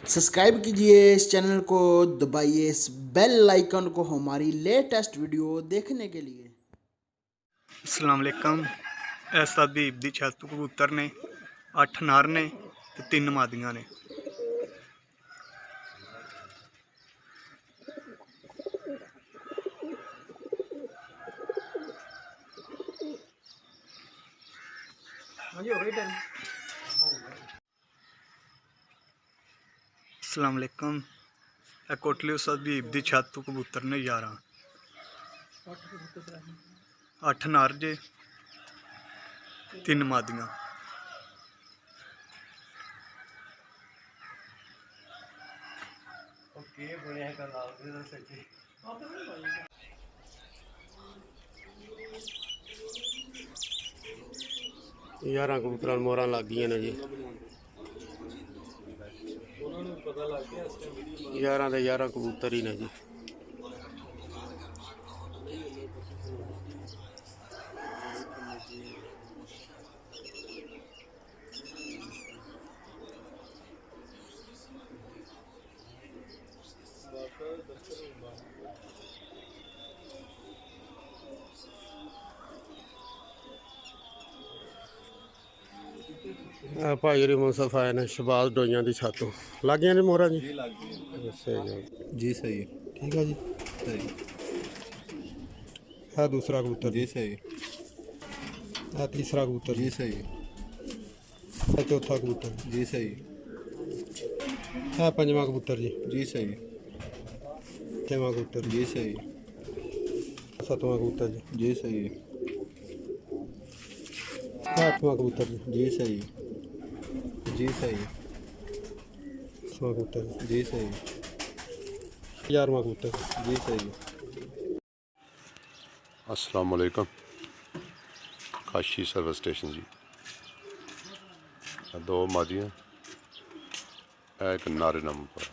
Subscribe कीजिए इस channel को, दबाइए इस बेल आइकन को हमारी लेटेस्ट वीडियो देखने के लिए। अस्सलाम वालेकुम। इस हबीब दी छत कबूतर ने 8 नर ने ते 3 मादियां ने। अस्सलाम वालेकुम। कोटली उस हबीब दी छत कबूतर ने 11 8 नर जे 3 मादियां। यारां कबूतर मोहरां लग गई ने जी। 11 ਦੇ 11 कबूतर ही ने जी। भाई री मुसफ आए ने शबाज डोइया की छतों लग गई ने मोहरा जी। जी सही है। ठीक है जी। सही है दूसरा कबूतर जी सही है तीसरा कबूतर जी सही है चौथा कबूतर जी सही है पंजवा कबूतर जी सही छेवां कबूतर जी सही सतवां कबूतर जी सही आठवां कबूतर जी सही जी सही 10वां कबूतर जी सही 11वां कबूतर जी सही। अस्सलाम वालेकुम। काशी सर्विस स्टेशन जी। दो मादियाँ एक नारे नंबर पर